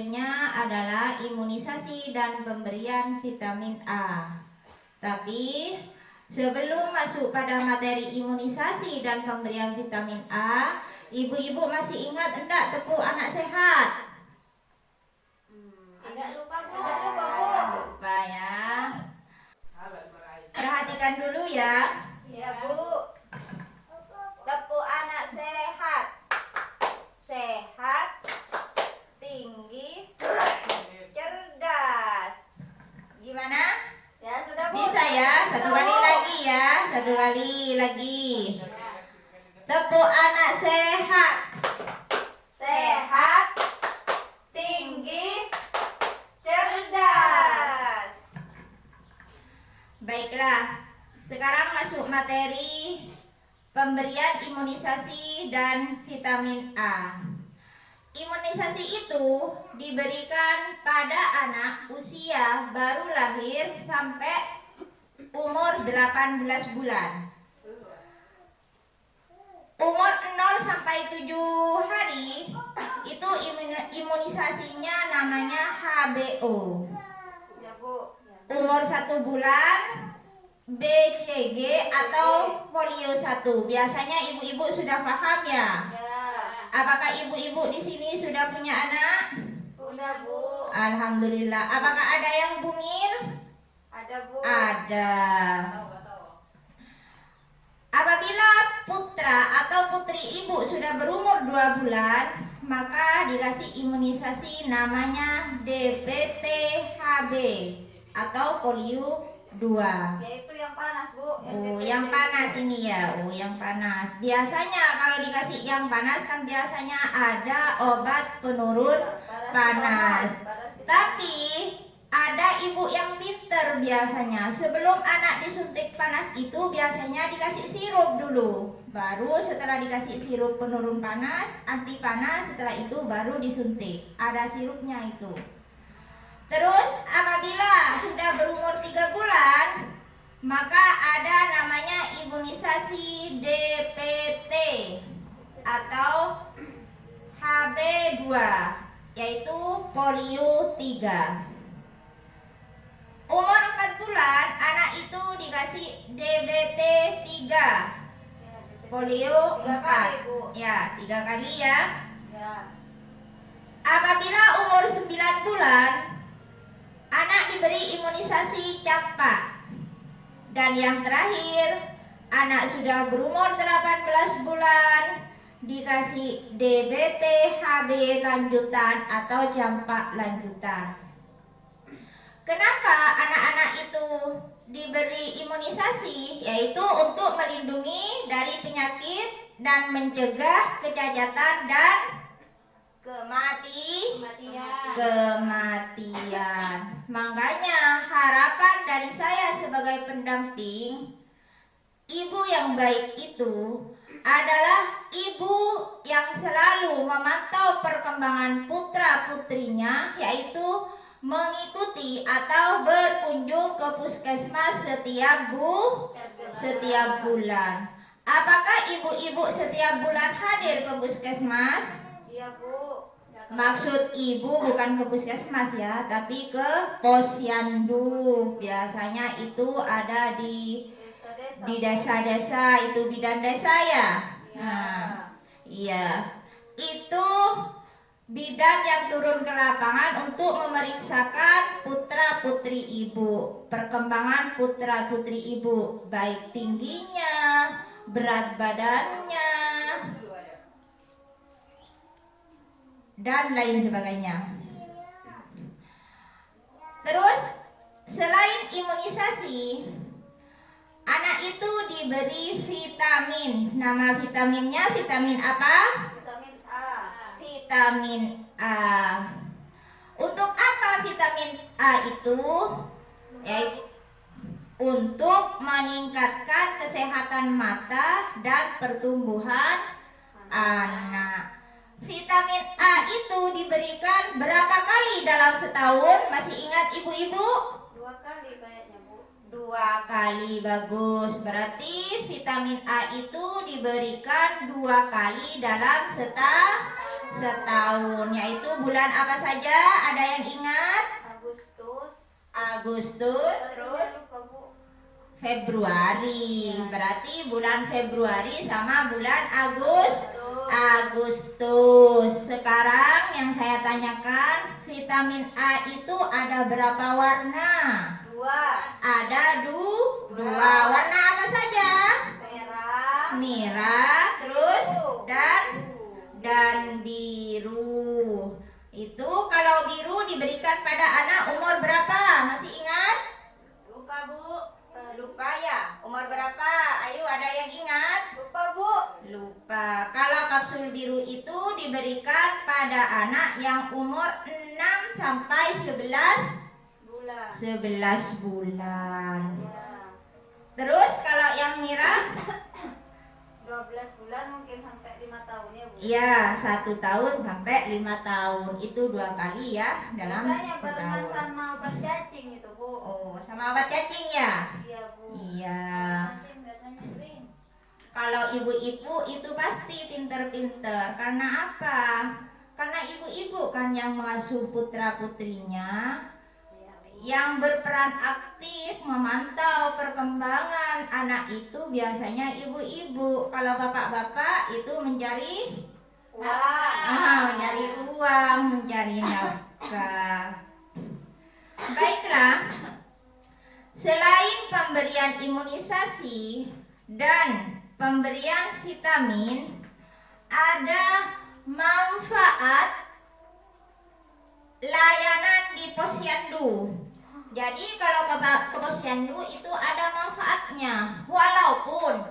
materinya adalah imunisasi dan pemberian vitamin A. Tapi sebelum masuk pada materi imunisasi dan pemberian vitamin A, ibu-ibu masih ingat enggak tepuk anak sehat? Tidak lupa Bu. Lupa ya. Perhatikan dulu ya. Iya Bu. Tepuk anak sehat. Sehat, tinggi, cerdas. Gimana? Ya sudah Bu. Bisa ya? Satu kali lagi ya. Satu kali lagi. Tepuk anak sehat. Sehat, tinggi, cerdas. Baiklah, sekarang masuk materi pemberian imunisasi dan vitamin A. Imunisasi itu diberikan pada anak usia baru lahir sampai umur 18 bulan. Umur 0 sampai 7 hari itu imunisasinya namanya HBO. Ya Bu. Umur 1 bulan BCG atau polio 1. Biasanya ibu-ibu sudah paham ya? Ya. Apakah ibu-ibu di sini sudah punya anak? Sudah Bu. Alhamdulillah. Apakah ada yang bungil? Ada Bu. Ada. Apabila putra atau putri ibu sudah berumur 2 bulan, maka dikasih imunisasi namanya DPT-HB atau polio 2. Yaitu yang panas Bu. Oh, yang panas ini ya. Oh, yang panas. Biasanya kalau dikasih yang panas kan biasanya ada obat penurun panas. Tapi ada ibu yang pinter biasanya. Sebelum anak disuntik panas itu biasanya dikasih sirup dulu. Baru setelah dikasih sirup penurun panas, anti panas, setelah itu baru disuntik. Ada sirupnya itu. Terus apabila sudah berumur 3 bulan, maka ada namanya imunisasi DPT atau HB2, yaitu polio 3. Umur 4 bulan anak itu dikasih DBT 3, polio 4. Ya, 3 kali ya. Ya. Apabila umur 9 bulan anak diberi imunisasi campak. Dan yang terakhir, anak sudah berumur 18 bulan dikasih DBT HB lanjutan atau campak lanjutan. Kenapa anak-anak itu diberi imunisasi? Yaitu untuk melindungi dari penyakit dan mencegah kecacatan dan kematian. Makanya harapan dari saya sebagai pendamping, ibu yang baik itu adalah ibu yang selalu memantau perkembangan putra-putrinya, yaitu mengikuti atau berkunjung ke puskesmas setiap bulan. Apakah ibu-ibu setiap bulan hadir ke puskesmas? Iya Bu. Maksud ibu bukan ke puskesmas ya, tapi ke posyandu. Biasanya itu ada di desa-desa, itu bidan desa ya. Nah, iya. Itu bidan yang turun ke lapangan untuk memeriksakan putra-putri ibu, perkembangan putra-putri ibu, baik tingginya, berat badannya, dan lain sebagainya. Terus selain imunisasi, anak itu diberi vitamin. Nama vitaminnya vitamin apa? Vitamin A. Vitamin A. Untuk apa vitamin A itu? Yaitu untuk meningkatkan kesehatan mata dan pertumbuhan anak. Vitamin A itu diberikan berapa kali dalam setahun? Masih ingat ibu-ibu? 2 kali kayaknya Bu. 2 kali, bagus. Berarti vitamin A itu diberikan 2 kali dalam setahun. Yaitu bulan apa saja? Ada yang ingat? Agustus, terus lupa, Bu. Februari. Berarti bulan Februari sama bulan Agustus. Sekarang yang saya tanyakan, vitamin A itu ada berapa warna? 2. Ada dua. Warna apa saja? Merah, terus dan biru. Itu kalau biru diberikan pada anak umur berapa? Masih ingat? Lupa, Bu. Lupa ya? Umur berapa? Ayo, ada yang ingat? Lupa, Bu. Lupa. Kalau kapsul biru itu diberikan pada anak yang umur 6 sampai 11 bulan. Ya. Terus kalau yang merah? 12 bulan mungkin sampai 5 tahun ya, Bu. Iya, 1 tahun sampai 5 tahun. Itu 2 kali ya dalam Biasanya barengan setahun. sama obat cacing itu, Bu. Oh, sama obat cacing ya? Iya, Bu. Iya. Cacing biasanya sering. Kalau ibu-ibu itu pasti pinter-pinter. Karena apa? Karena ibu-ibu kan yang mengasuh putra-putrinya, yang berperan aktif memantau perkembangan anak itu biasanya ibu-ibu. Kalau bapak-bapak itu mencari uang, mencari nafkah. Baiklah, selain pemberian imunisasi dan pemberian vitamin, ada manfaat layanan di posyandu. Jadi kalau ke posyandu itu ada manfaatnya. Walaupun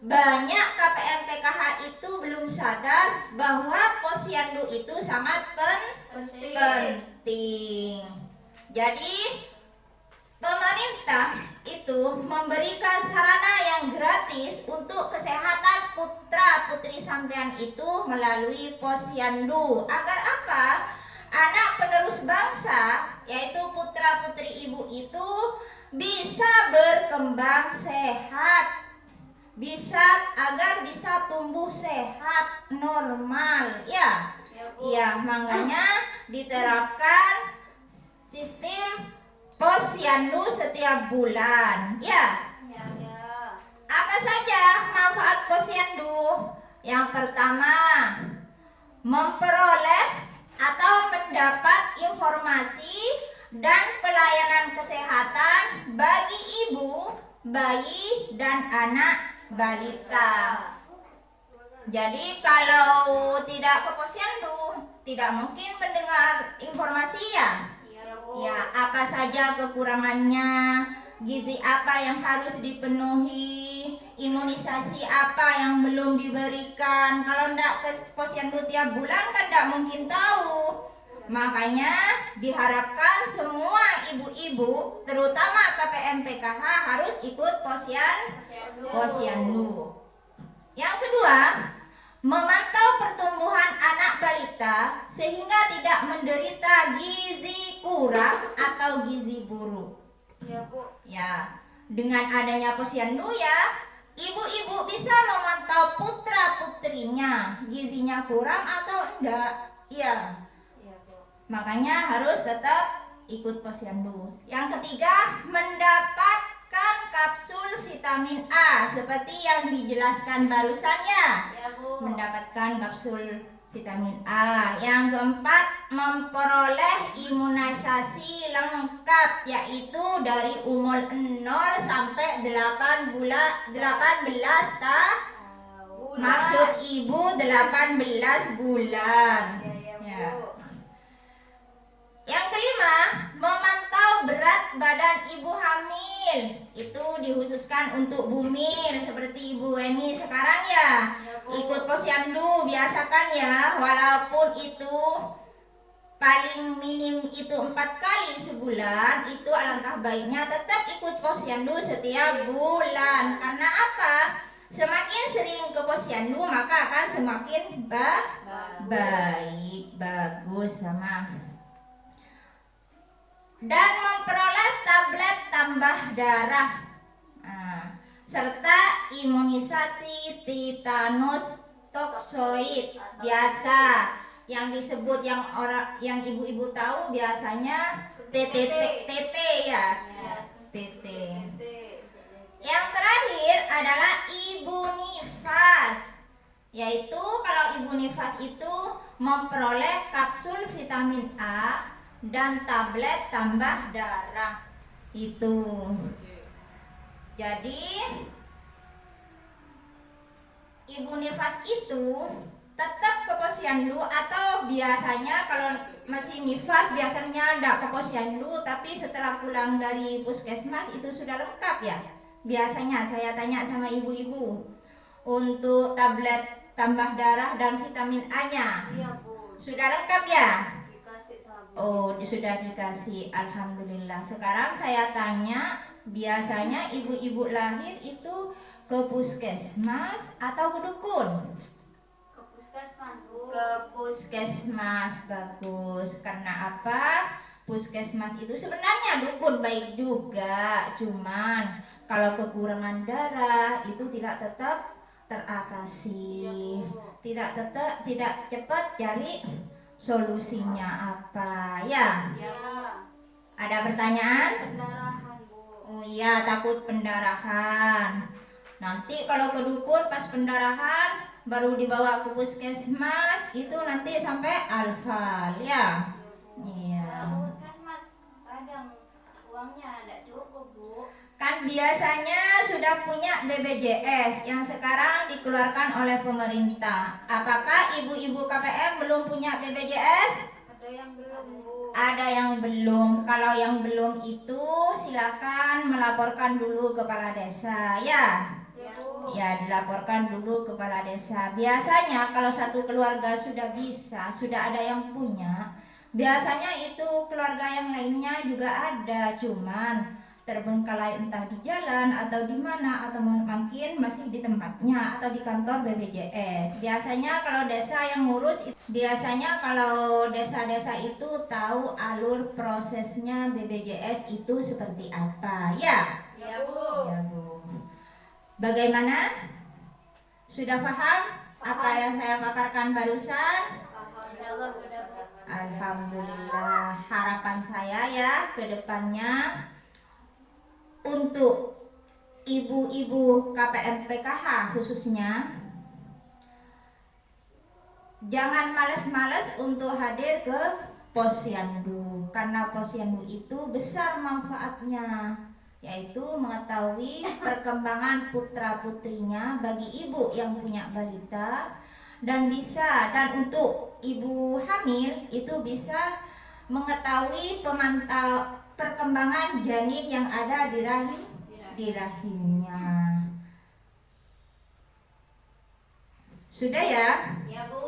banyak KPM PKH itu belum sadar bahwa posyandu itu sangat penting. Jadi pemerintah itu memberikan sarana yang gratis untuk kesehatan putra putri sampean itu melalui posyandu. Agar apa? Anak penerus bangsa, yaitu putra putri ibu itu bisa berkembang sehat, agar bisa tumbuh sehat normal ya. Ya, makanya diterapkan sistem posyandu setiap bulan ya. Apa saja manfaat posyandu? Yang pertama, memperoleh atau mendapat informasi dan pelayanan kesehatan bagi ibu, bayi, dan anak balita. Jadi kalau tidak ke posyandu, tidak mungkin mendengar informasi ya. Ya, apa saja kekurangannya, gizi apa yang harus dipenuhi, imunisasi apa yang belum diberikan. Kalau tidak ke posyandu tiap bulan kan tidak mungkin tahu. Makanya diharapkan semua ibu-ibu, terutama KPM PKH harus ikut posyandu. Yang kedua, memantau pertumbuhan anak balita sehingga tidak menderita gizi kurang atau gizi buruk. Ya, Bu. Ya, dengan adanya posyandu ya, ibu-ibu bisa memantau putra-putrinya gizinya kurang atau enggak. Ya, Bu. makanya harus tetap ikut posyandu. Yang ketiga, mendapatkan kapsul vitamin A seperti yang dijelaskan barusan ya. Ya, Bu. Mendapatkan kapsul vitamin A. Yang keempat, memperoleh imunisasi lengkap, yaitu dari umur 0 sampai 18 tahun. Maksud ibu 18 bulan. Ya. Yang kelima, memantau berat badan ibu hamil. Itu dikhususkan untuk bumil seperti Ibu Weni sekarang ya. Ikut posyandu biasakan ya, walaupun itu paling minim itu 4 kali sebulan, itu alangkah baiknya tetap ikut posyandu setiap bulan. Karena apa? Semakin sering ke posyandu maka akan semakin bagus sama. Dan memperoleh tablet tambah darah, serta imunisasi tetanus toksoid biasa. yang disebut yang ibu-ibu tahu biasanya TT ya. TT. Yang terakhir adalah ibu nifas, yaitu kalau ibu nifas itu memperoleh kapsul vitamin A dan tablet tambah darah itu. Jadi ibu nifas itu tetap ke posyandu, atau biasanya kalau masih nifas biasanya tidak ke posyandu, tapi setelah pulang dari puskesmas itu sudah lengkap ya. Biasanya saya tanya sama ibu-ibu untuk tablet tambah darah dan vitamin A-nya. Iya, Bu. Sudah lengkap ya? Dikasih sama Bu. Oh, sudah dikasih. Alhamdulillah. Sekarang saya tanya, biasanya ibu-ibu lahir itu ke puskesmas atau ke dukun? Ke puskesmas, Bu. Ke puskesmas. Bagus. Karena apa? Puskesmas itu sebenarnya dukun baik juga, cuman kalau kekurangan darah itu tidak tetap teratasi, tidak cepat cari solusinya apa ya. Ya. Ada pertanyaan? Pendarahan, Bu. Oh iya, takut pendarahan. Nanti kalau ke dukun pas pendarahan baru dibawa ke puskesmas itu nanti sampai alfal ya. Iya. Puskesmas kadang uangnya tidak cukup, Bu. Kan biasanya sudah punya BPJS yang sekarang dikeluarkan oleh pemerintah. Apakah ibu-ibu KPM belum punya BPJS? Ada yang belum, Bu. Ada yang belum. Kalau yang belum itu silakan melaporkan dulu kepala desa ya. Ya, Bu. Ya, dilaporkan dulu kepala desa. Biasanya kalau satu keluarga sudah bisa, sudah ada yang punya, biasanya itu keluarga yang lainnya juga ada, cuman terbengkalai entah di jalan atau di mana, atau mungkin masih di tempatnya atau di kantor BPJS. Biasanya kalau desa yang ngurus, biasanya kalau desa-desa itu tahu alur prosesnya BPJS itu seperti apa ya. Ya, Bu. Ya, Bu. Bagaimana? Sudah paham apa yang saya paparkan barusan? Insyaallah sudah, Bu. Alhamdulillah. Harapan saya ya ke depannya untuk ibu-ibu KPM PKH khususnya, jangan males-males untuk hadir ke posyandu, karena posyandu itu besar manfaatnya, yaitu mengetahui perkembangan putra-putrinya bagi ibu yang punya balita, dan untuk ibu hamil itu bisa mengetahui perkembangan janin yang ada di rahimnya. Sudah ya? Ya, Bu.